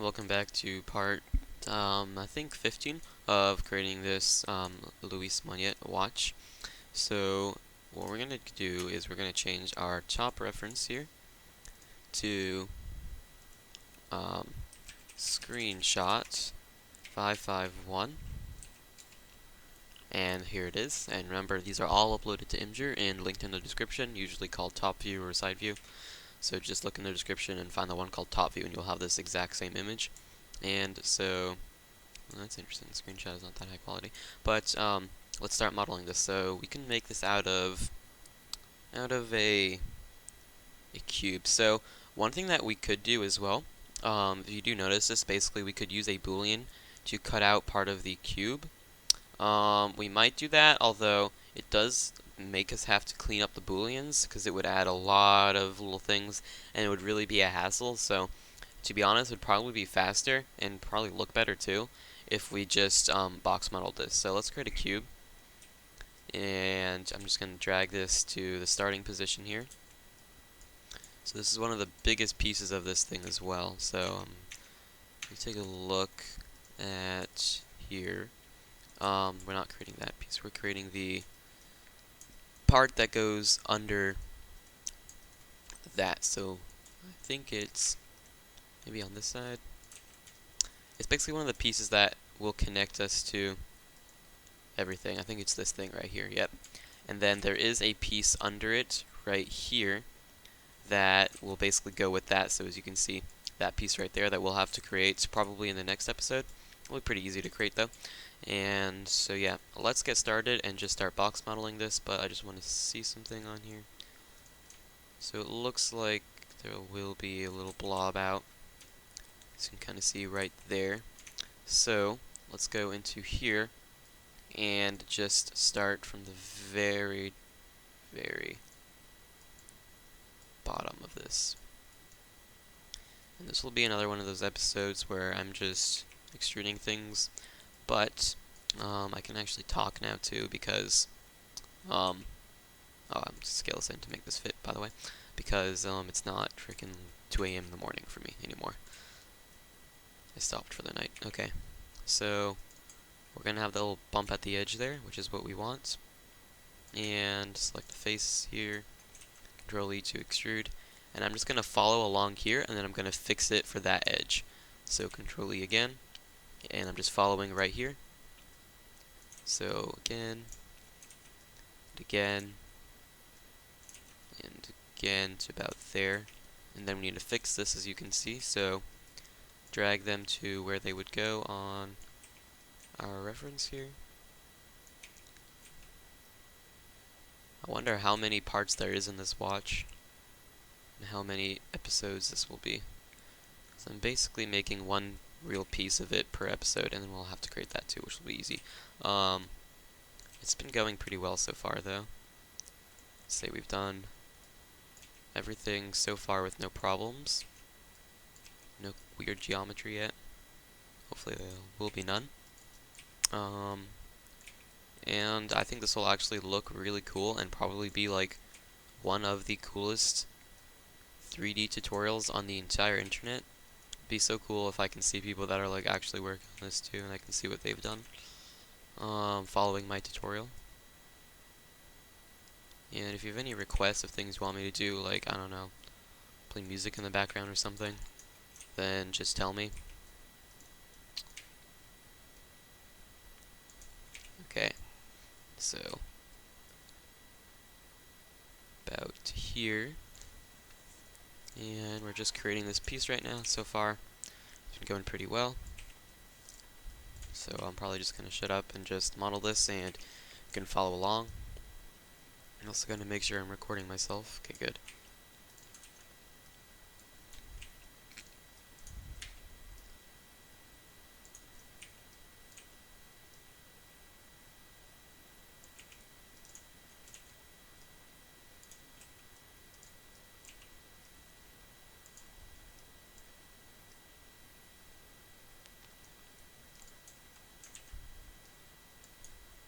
welcome back to part, I think 15 of creating this Louis Moinet watch. So what we're going to do is we're going to change our top reference here to um, screenshot 551, and here it is. And remember, these are all uploaded to Imgur and linked in the description, usually called top view or side view. So just look in the description and find the one called top view, and you'll have this exact same image. And so well, that's interesting. The screenshot is not that high quality, but let's start modeling this. So we can make this out of a cube. So one thing that we could do as well, if you do notice this, basically we could use a boolean to cut out part of the cube. We might do that, although it does make us have to clean up the booleans because it would add a lot of little things and it would really be a hassle. So to be honest, it would probably be faster and probably look better too if we just box modeled this. So let's create a cube, and I'm just going to drag this to the starting position here. So this is one of the biggest pieces of this thing as well. So let me take a look at here. We're not creating that piece. We're creating the part that goes under that. So I think it's maybe on this side. It's basically one of the pieces that will connect us to everything. I think it's this thing right here. Yep. And then there is a piece under it right here that will basically go with that. So as you can see, that piece right there that we'll have to create probably in the next episode. It'll be pretty easy to create though. And so yeah, let's get started and just start box modeling this, but I just want to see something on here. So it looks like there will be a little blob out. As you can kind of see right there. So let's go into here and just start from the very bottom of this. And this will be another one of those episodes where I'm just extruding things, but I can actually talk now too because oh, I'm scale this in to make this fit, by the way, because it's not freaking 2 a.m. in the morning for me anymore. I stopped for the night. Okay, so we're gonna have the little bump at the edge there, which is what we want, and select the face here, Control E to extrude, and I'm just gonna follow along here, and then I'm gonna fix it for that edge. So Control E again, and I'm just following right here. So again, and again, and again to about there. And then we need to fix this, as you can see. So drag them to where they would go on our reference here. I wonder how many parts there is in this watch, and how many episodes this will be. So I'm basically making one real piece of it per episode, and then we'll have to create that too, which will be easy. It's been going pretty well so far, though. Let's say we've done everything so far with no problems. No weird geometry yet. Hopefully there will be none. And I think this will actually look really cool and probably be like one of the coolest 3D tutorials on the entire internet. It'd be so cool if I can see people that are like actually working on this too, and I can see what they've done following my tutorial. And if you have any requests of things you want me to do, like, I don't know, play music in the background or something, then just tell me. Okay, so about here, and we're just creating this piece right now. So far, it's been going pretty well. So I'm probably just going to shut up and just model this, and you can follow along. I'm also going to make sure I'm recording myself. Okay, good.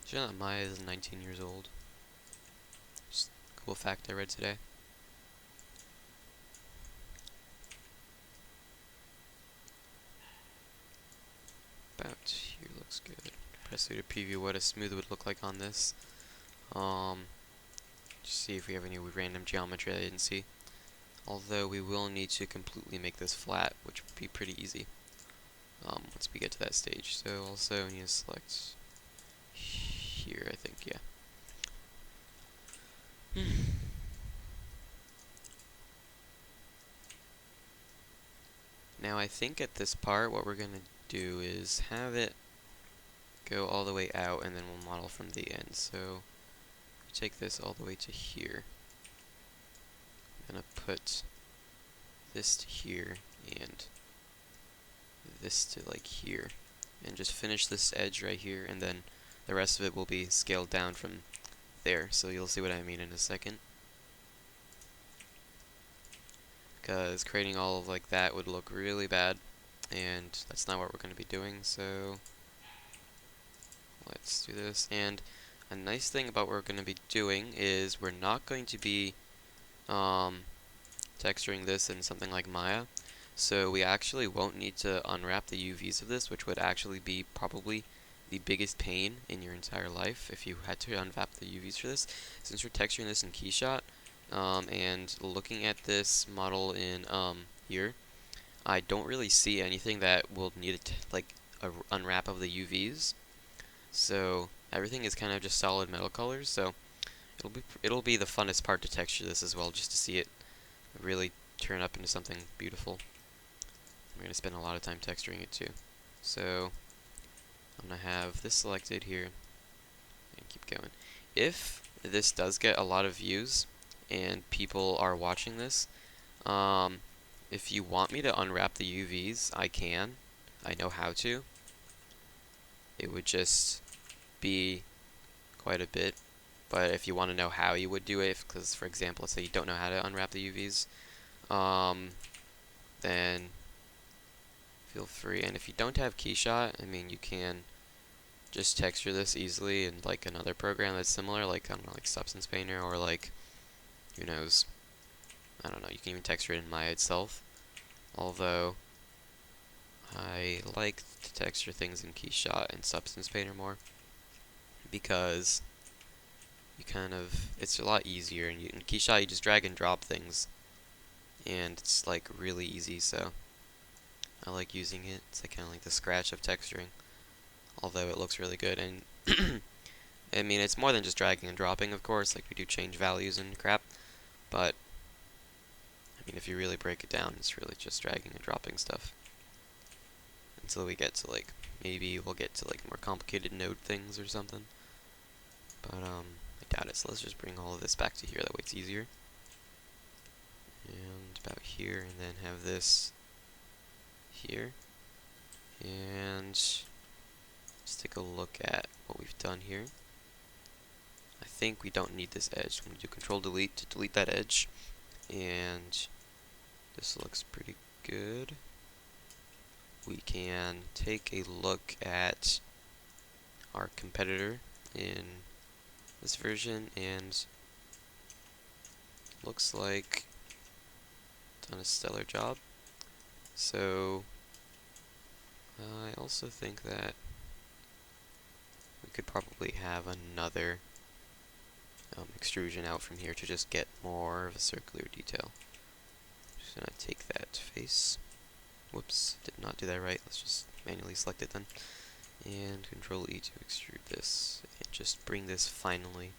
Did you know that Maya is 19 years old? Just a cool fact I read today. looks good. Press through to preview what a smooth would look like on this. Just see if we have any random geometry I didn't see. Although we will need to completely make this flat, which would be pretty easy once we get to that stage. So also we need to select here, I think, yeah. Now I think at this part what we're going to do is have it go all the way out and then we'll model from the end. So take this all the way to here. I'm going to put this to here and this to like here and just finish this edge right here, and then the rest of it will be scaled down from there. So you'll see what I mean in a second. Because creating all of like that would look really bad, and that's not what we're going to be doing. So let's do this. And a nice thing about what we're going to be doing is we're not going to be texturing this in something like Maya. So we actually won't need to unwrap the UVs of this, which would actually be probably the biggest pain in your entire life if you had to unwrap the UVs for this. Since we're texturing this in Keyshot, and looking at this model in here, I don't really see anything that will need like a unwrap of the UVs. So everything is kind of just solid metal colors. So it'll be the funnest part to texture this as well, just to see it really turn up into something beautiful. I'm going to spend a lot of time texturing it too. So I'm going to have this selected here and keep going. If this does get a lot of views and people are watching this, if you want me to unwrap the UVs, I can. I know how to. It would just be quite a bit. But if you want to know how you would do it, because for example, let's say you don't know how to unwrap the UVs, then feel free. And if you don't have Keyshot, I mean, you can just texture this easily in like another program that's similar, like I don't know, like Substance Painter, or like, who knows, I don't know, you can even texture it in Maya itself. Although I like to texture things in Keyshot and Substance Painter more, because you kind of, it's a lot easier, and in Keyshot you just drag and drop things, and it's like really easy. So I like using it. It's like kind of like the Scratch of texturing, although it looks really good. And I mean, it's more than just dragging and dropping, of course, like we do change values and crap, but I mean, if you really break it down, it's really just dragging and dropping stuff until we get to like, maybe we'll get to like more complicated node things or something, but I doubt it. So let's just bring all of this back to here, that way it's easier. And about here, and then have this here. And let's take a look at what we've done here. I think we don't need this edge. I'm going to do Control Delete to delete that edge. And this looks pretty good. We can take a look at our competitor in this version, and looks like done a stellar job. So I also think that we could probably have another extrusion out from here to just get more of a circular detail. Just gonna take that face. Whoops, did not do that right. Let's just manually select it then. And Control E to extrude this, and just bring this finally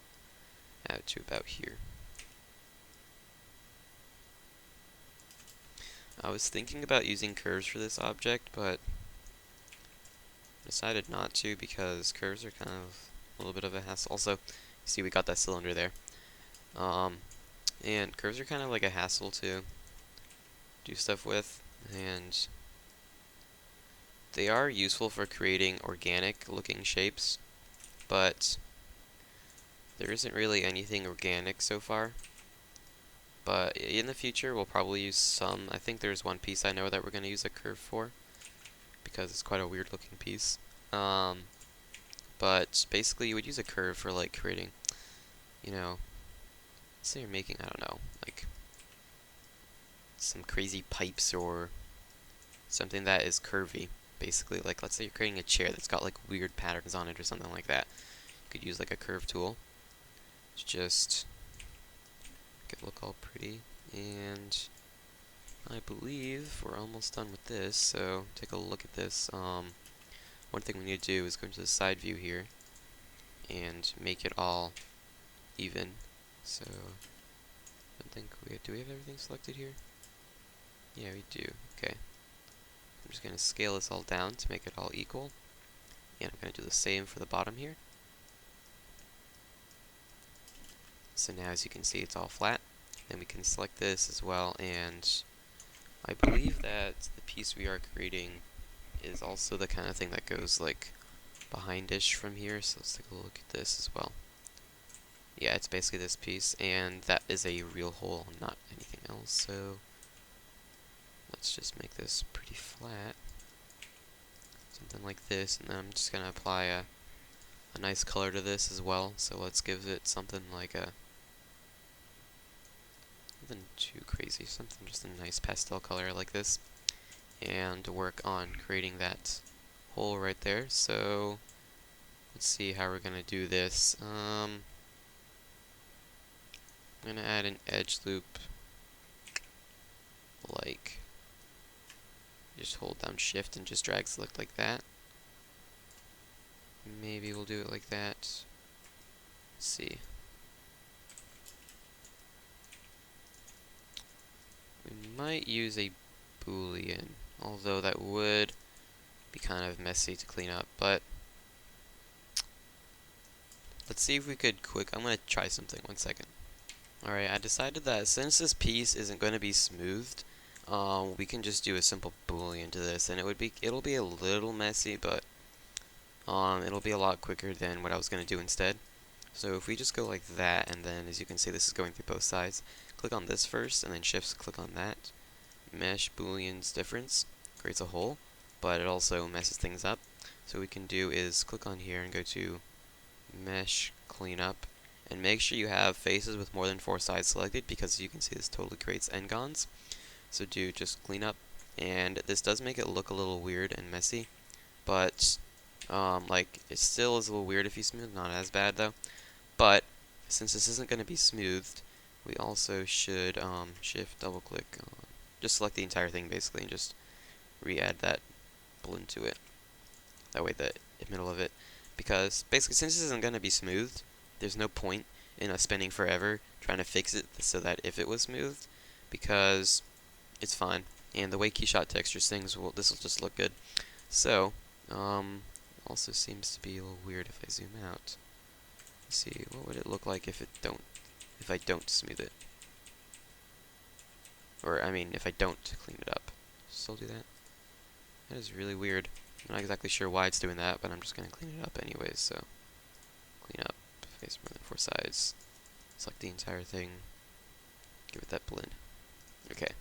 out to about here. I was thinking about using curves for this object, but decided not to, because curves are kind of a little bit of a hassle. Also, see, we got that cylinder there. And curves are kind of like a hassle to do stuff with, and they are useful for creating organic looking shapes, but there isn't really anything organic so far. But in the future we'll probably use some. I think there's one piece I know that we're going to use a curve for, because it's quite a weird looking piece. But basically you would use a curve for like creating, you know, let's say you're making, I don't know, like some crazy pipes or something that is curvy. basically, like, let's say you're creating a chair that's got like weird patterns on it or something like that. You could use like a curve tool to just make it look all pretty. And I believe we're almost done with this, so take a look at this. One thing we need to do is go into the side view here and make it all even. So I think do we have everything selected here? Yeah, we do. Okay. I'm just going to scale this all down to make it all equal. And I'm going to do the same for the bottom here. So now as you can see it's all flat. Then we can select this as well, and I believe that the piece we are creating is also the kind of thing that goes like behind-ish from here. So let's take a look at this as well. Yeah, it's basically this piece, and that is a real hole, not anything else. So let's just make this pretty flat. Something like this, and then I'm just going to apply a nice color to this as well. So let's give it something like nothing too crazy, something just a nice pastel color like this, and work on creating that hole right there. So let's see how we're gonna do this. I'm gonna add an edge loop, like just hold down shift and just drag select like that. Maybe we'll do it like that. Let's see. We might use a Boolean, although that would be kind of messy to clean up, but let's see if we could I'm gonna try something, 1 second. Alright, I decided that since this piece isn't going to be smoothed, we can just do a simple Boolean to this, and it'll be a little messy, but it'll be a lot quicker than what I was going to do instead. So if we just go like that, and then as you can see this is going through both sides, click on this first, and then shift click on that. Mesh Boolean's difference creates a hole, but it also messes things up. So what we can do is click on here and go to Mesh Cleanup, and make sure you have faces with more than 4 sides selected, because as you can see this totally creates n-gons. So do just cleanup, and this does make it look a little weird and messy, but like it still is a little weird if you smooth, not as bad though. But since this isn't going to be smoothed, we also should shift double click on, just select the entire thing basically and just re-add that blend to it. That way the middle of it, because basically since this isn't going to be smoothed, there's no point in us spending forever trying to fix it so that if it was smoothed, because it's fine. And the way Keyshot textures things, this will just look good. So, also seems to be a little weird if I zoom out. Let's see, what would it look like if I don't smooth it? Or, I mean, if I don't clean it up. Still do that? That is really weird. I'm not exactly sure why it's doing that, but I'm just going to clean it up anyways, so. Clean up, face more than 4 sides. Select the entire thing. Give it that blend. Okay.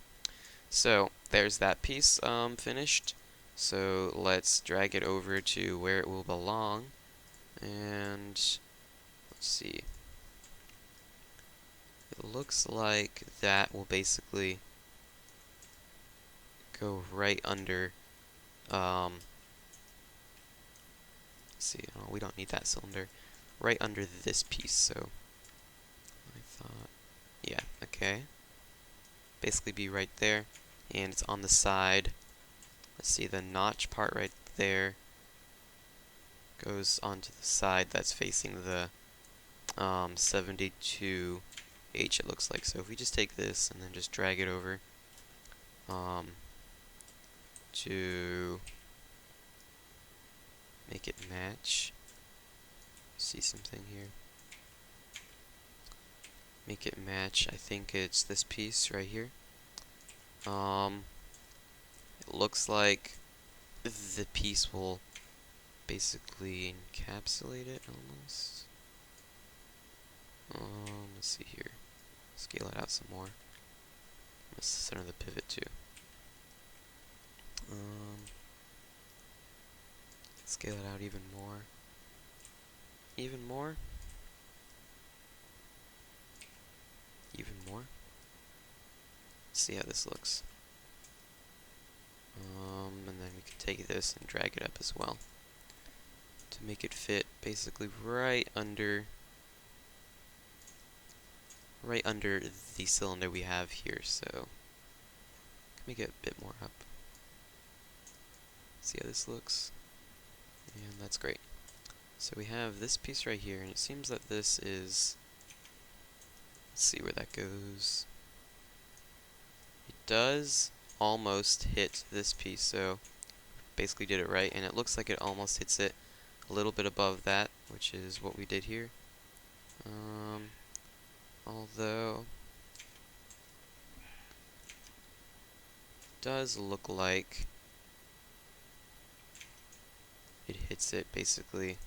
So, there's that piece finished. So, let's drag it over to where it will belong. And, let's see. It looks like that will basically go right under, let's see, oh, we don't need that cylinder. Right under this piece, so I thought, yeah, okay. Basically be right there, and it's on the side. Let's see, the notch part right there goes onto the side that's facing the 72H, it looks like. So if we just take this and then just drag it over to make it match. See something here. Make it match. I think it's this piece right here. It looks like the piece will basically encapsulate it almost. Let's see here. Scale it out some more. Let's center the pivot too. Scale it out even more. Even more. Even more. Let's see how this looks. And then we can take this and drag it up as well to make it fit basically right under the cylinder we have here. So make it a bit more up. See how this looks? And that's great. So we have this piece right here, and it seems that this is, let's see where that goes. It does almost hit this piece, so basically did it right, and it looks like it almost hits it a little bit above that, which is what we did here. Although it does look like it hits it basically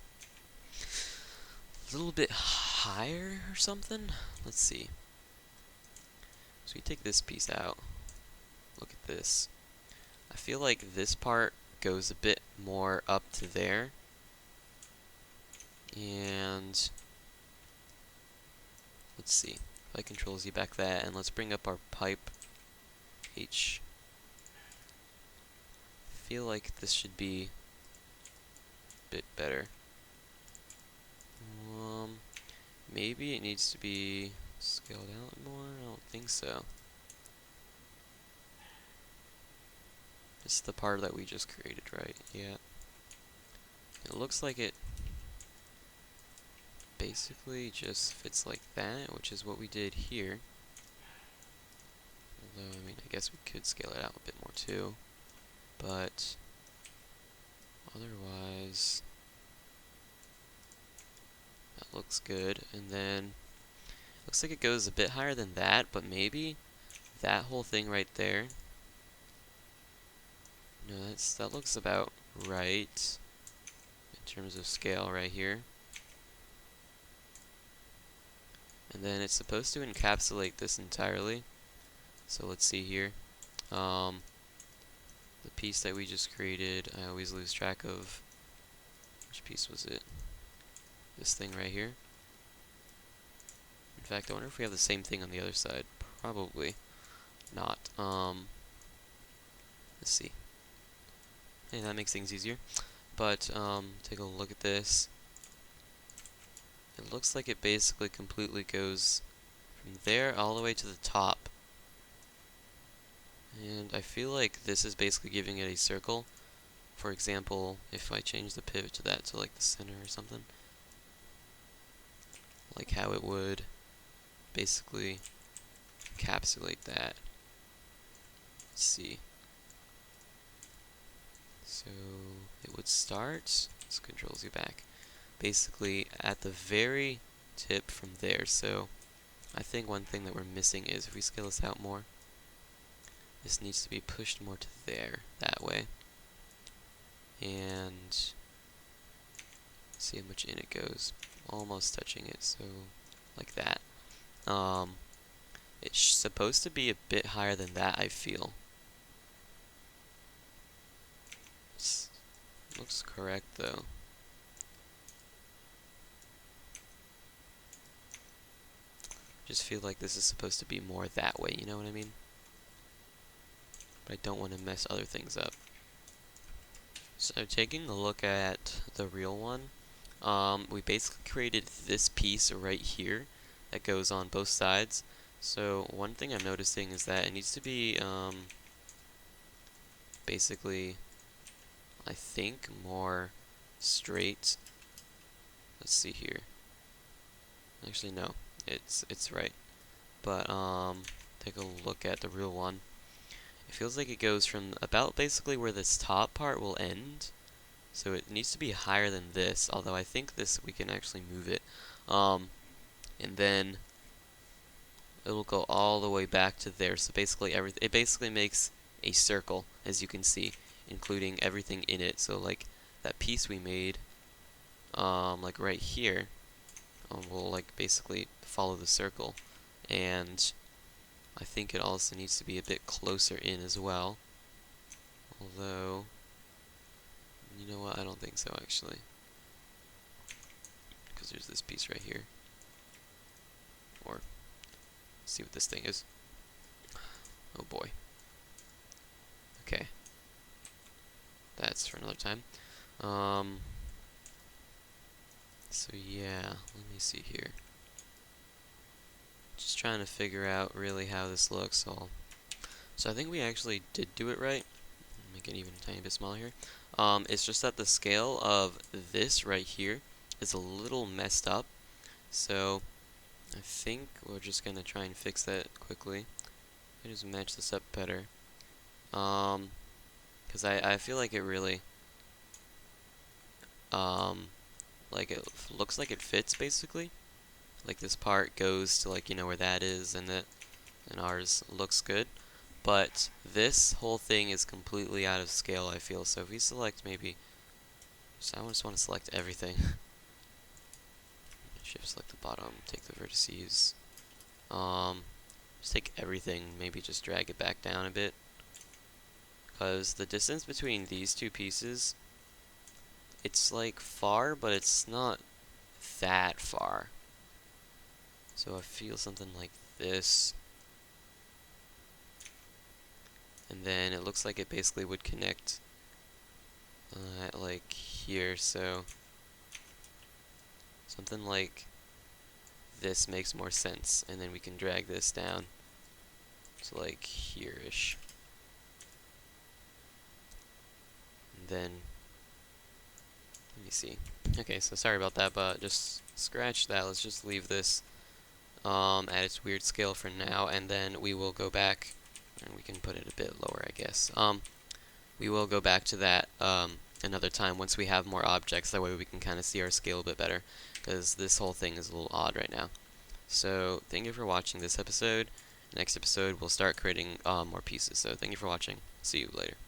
a little bit higher or something. Let's see. So we take this piece out. Look at this. I feel like this part goes a bit more up to there. And let's see. If I Control Z back that, and let's bring up our pipe H. I feel like this should be a bit better. Maybe it needs to be scaled out more? I don't think so. It's the part that we just created, right? Yeah. It looks like it basically just fits like that, which is what we did here. Although, I mean, I guess we could scale it out a bit more too. But otherwise, that looks good. And then looks like it goes a bit higher than that, but maybe that whole thing right there. No, that looks about right in terms of scale right here. And then it's supposed to encapsulate this entirely. So let's see here. The piece that we just created, I always lose track of. Which piece was it? This thing right here. In fact, I wonder if we have the same thing on the other side. Probably not. Let's see. Hey, that makes things easier. But take a look at this. It looks like it basically completely goes from there all the way to the top. And I feel like this is basically giving it a circle. For example, if I change the pivot to that to like the center or something, like how it would basically encapsulate that. Let's see. So it would start, let's Control Z back, basically at the very tip from there. So I think one thing that we're missing is if we scale this out more, this needs to be pushed more to there, that way. And see how much in it goes. Almost touching it, so like that. It's supposed to be a bit higher than that, I feel. Looks correct though. Just feel like this is supposed to be more that way, you know what I mean? But I don't want to mess other things up. So taking a look at the real one, we basically created this piece right here that goes on both sides. So one thing I'm noticing is that it needs to be basically, I think, more straight. Let's see here. Actually, no, it's right. But take a look at the real one. It feels like it goes from about basically where this top part will end. So it needs to be higher than this, although I think this we can actually move it. And then it'll go all the way back to there. So basically it basically makes a circle, as you can see, including everything in it. So like that piece we made, like right here, will like basically follow the circle. And I think it also needs to be a bit closer in as well. Although, you know what, I don't think so actually. Because there's this piece right here. Or, see what this thing is. Oh boy. Okay. that's for another time. Um, so yeah, let me see here. Just trying to figure out really how this looks all. So I think we actually did do it right. Make it even a tiny bit smaller here. It's just that the scale of this right here is a little messed up. So I think we're just gonna try and fix that quickly. I just match this up better. Because I feel like it really, like it looks like it fits basically. Like this part goes to like, where that is, and ours looks good. But this whole thing is completely out of scale, I feel. So if we select maybe, so I just want to select everything. Shift select the bottom, take the vertices. Just take everything, maybe just drag it back down a bit. Because the distance between these two pieces, it's like far, but it's not that far. So I feel something like this. And then it looks like it basically would connect like here, so something like this makes more sense, and then we can drag this down to like here-ish. And then, let me see. Okay, so sorry about that, but just scratch that. Let's just leave this at its weird scale for now, and then we will go back, and we can put it a bit lower, I guess. We will go back to that another time once we have more objects. That way we can kind of see our scale a bit better, because this whole thing is a little odd right now. So thank you for watching this episode. Next episode we'll start creating more pieces. So thank you for watching. See you later.